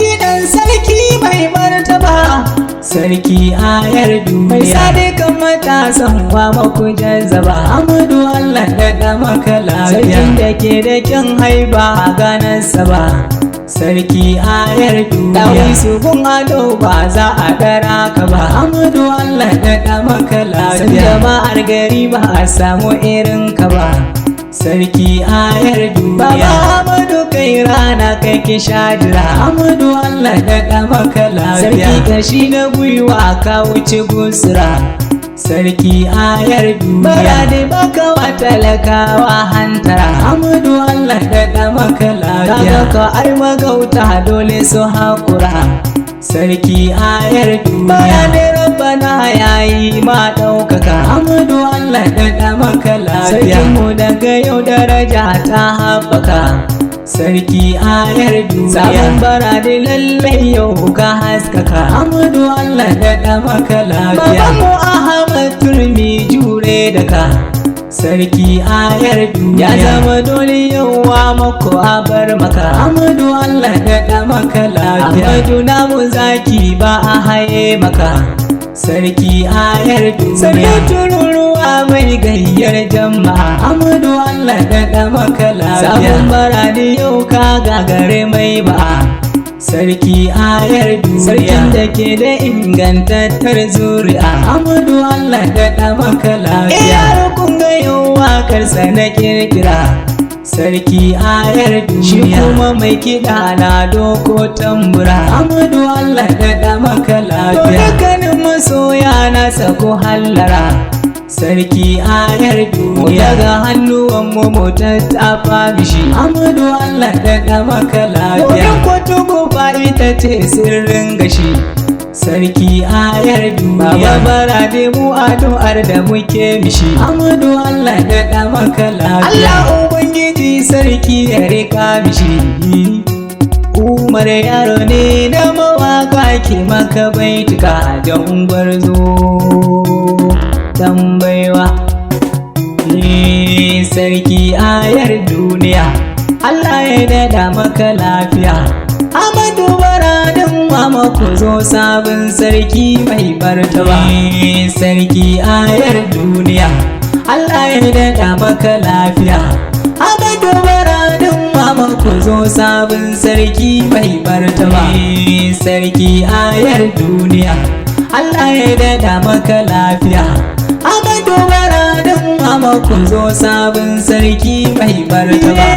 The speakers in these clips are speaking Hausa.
kiɗan sarki mai martaba, sarki ayar duniya, mai sadikan matasan Wamakko jazzaba. Amadu Allah daɗa maka lafiya, sarkin da ke da kyan haiba a ganarsa ba, sarki ayar duniya, ɗawi su gun ado ba za a ɗara ka ba. Amadu Allah daɗa maka lafiya, san jama'ar gari ba a samu irin ka ba, sarki ayar duniya. Baba Amadu kai rana kai ki shadira, Amadu Allah daɗa maka lafiya, sarki kashi na gwiwa ka wuce gusura, sarki ayar duniya. Baraden baka wa talakawa hantara, Amadu Allah daɗa maka lafiya, ka ai magauta dole su haƙura, sarki ayar duniya. Baraden rabbana yayi ma ɗaukaka, Amadu Allah daɗa maka lafiya, sarkinmu daga yau daraja ta haɓaka, sarki ayar duniya. Sabon Baraden lallai yau ka haskaka, Amadu Allah daɗa maka lafiya. Babanmu Ahmad turmi jure da ka, sarki ayar duniya. Ya zama dole yau Wamakko a bar maka, Amadu Allah daɗa maka lafiya. Amadu namu zaki ba a haye maka, sarki ayar duniya. Sarki tururuwa mai gayyar jama'a, Amadu Allah daɗa maka lafiya. Sabon Baraden yau ka gagare mai ba'a, sarki ayar duniya. Sarkin da ke da ingantattar zuri'a, Amadu Allah daɗa maka lafiya. Yaro kun ga yau wakarsa na kirkira, sarki ayar duniya. Shi kuma mai kiɗa na doko tambura, Amadu Allah daɗa maka lafiya. Dukkanin masoya na sako hallara, sarki ayar duniya. Mu daga hannuwanmu mu tattafa mishi, Amadu Allah daɗa maka lafiya. Domin kwatubu fa ita ce sirrin gashi, sarki ayar duniya. Baba Baraden mu addu'ar da muke mishi, Amadu Allah daɗa maka lafiya. Allah Ubangiji sarki ya rika mishi, Umar Yaro ne da mawaka ke maka baituka jan gwarzo tambaiwa. Sarki ayar duniya, Allah ya daɗa maka lafiya. Amadu Baraden Wamakko zo sabon sarki mai martaba, sarki ayar duniya, Allah ya daɗa maka lafiya. Amadu Baraden Wamakko zo sabon sarki mai martaba, sarki ayar duniya, Allah ya daɗa maka lafiya. Amadu Baraden Wamakko zo sabon sarki mai martaba.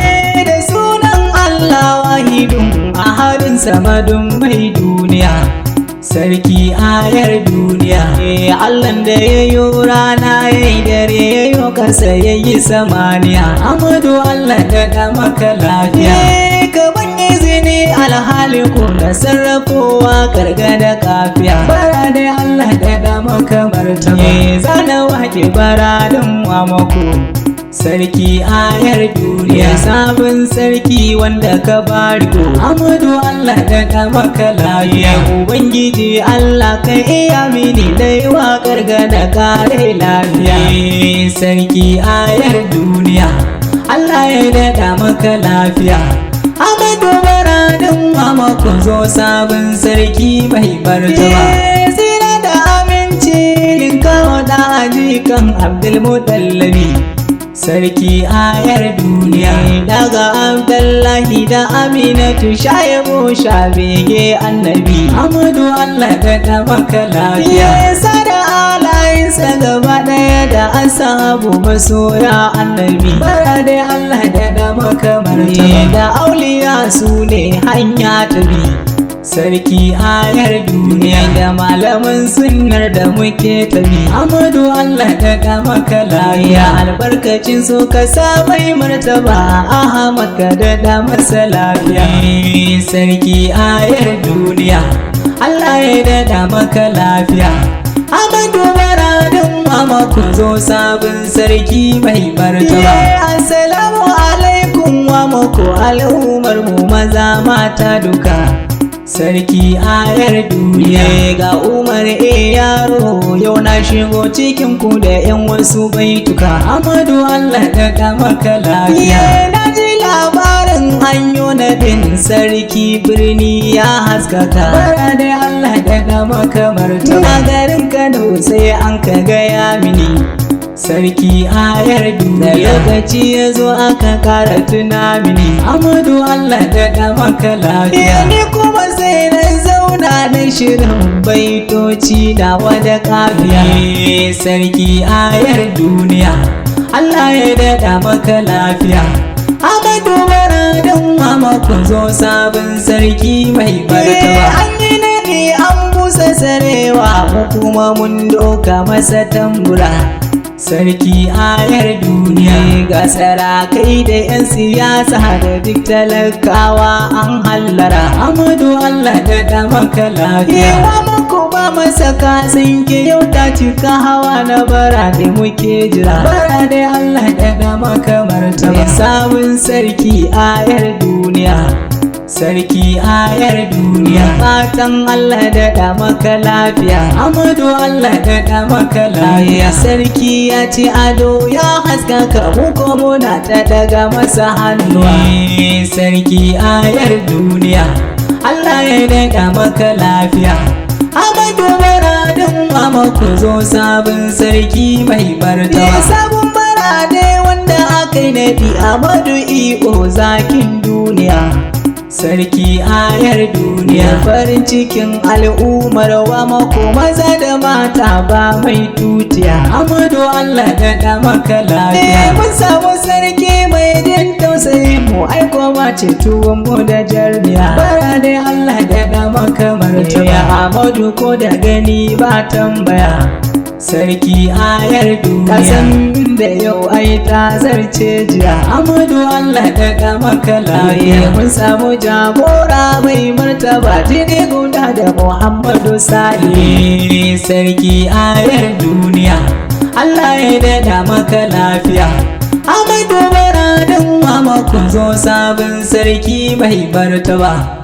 Da sunan Allah wahidun ahadin samadun mai duniya, sarki ayar duniya. Allahn da ya yi rana ya yi dare ya yi kasa ya yi samaniya, Amadu Allah daɗa maka lafiya. Ka ban izini alhali ko na sarrafowa karga da kafiya, Baraden Allah daɗa maka martaba. Zana waƙe Baraden Wamakko, sarki ayar duniya. Sabon sarki wanda ka bari ko, Amadu Allah daɗa maka lafiya. Ubangiji Allah ka iya mini dai waƙar gada kare lafiya, sarki ayar duniya, Allah ya daɗa maka lafiya. Amadu Baraden Wamakko zo sabon sarki mai martaba. Tsira da aminci linkawa da ajikan Abdulmutallabi, sarki ayar duniya. Daga Abdullahi da Aminatu shayabo shabege annabi, Amadu Allah daɗa maka lafiya. Sada alayensa gaba ɗaya da ashabu masoya annabi, Baraden Allah daɗa maka martaba. Da auliya su ne hanya ta bi, sarki ayar duniya. Da malaman sunnar da muke tabi, Amadu Allah daɗa maka lafiya. Albarkacin su ka sa mai martaba, Ahmad ka daɗa masa lafiya, sarki ayar duniya, Allah ya daɗa maka lafiya. Amadu Baraden Wamakko zo sabon sarki mai martaba. Assalamu alaikum Wamakko, al'ummar mu maza mata duka, sarki ayar duniya. Ga Umar Yaro yau na shigo cikin ku da yan wasu baituka, Amadu Allah daɗa maka lafiya. Na ji labarin hanyo na annabin sarki birni ya haskaka. Baraden Allah daɗa maka martaba. A garin Kano sai an ka gaya mini sarki ayar duniya. Lokaci ya zo aka ƙara tuna mini Amadu Allah daɗa maka lafiya. Ni kuma sai na zauna na shirin baitoci da wada kafiya. Sarki ayar duniya Allah ya daɗa maka lafiya. Amadu Baraden Wamakko zo sabon sarki mai martaba. An yi naɗi an busa sarewa mu kuma mun doka masa tambura. Sarki ayar duniya ga sarakai da 'yan siyasa da duk talakawa an hallara. Amadu Allah daɗa maka lafiya. Wamakko ba masa kasan ke yau ta cika hawa na Baraden muke jira. Baraden Allah daɗa maka martaba. Sabon sarki ayar duniya. Sarki ayar duniya fatan Allah daɗa maka lafiya. Amadu Allah daɗa maka lafiya. Sarki ya ci ado ya haskaka mu ko muna ta daga masa hannuwa. Sarki ayar duniya Allah ya daɗa maka lafiya. Amadu Baraden Wamakko zo sabon sarki mai martaba. Sabon Baraden wanda aka yi naɗi Amadu Iko zakin duniya. Sarki ayar duniya farin cikin al'ummar Wamakko maza da mata ba mai tutiya. Amadu Allah daɗa maka lafiya. Mun samu sarki mai jin tausayin mu aiko ma ce tuwon mu da jarmiya. Baraden Allah daɗa maka martaba. Amadu ko da gani ba tambaya. Sarki ayar duniya kasan da yau ai ta zarce jiya. Amadu Allah daɗa maka lafiya. Mun samu jagora mai martaba jini guda da Muhammadu Sani. Sarki ayar duniya Allah ya daɗa maka lafiya. Amadu Baraden Wamakko zo sabon sarki mai martaba.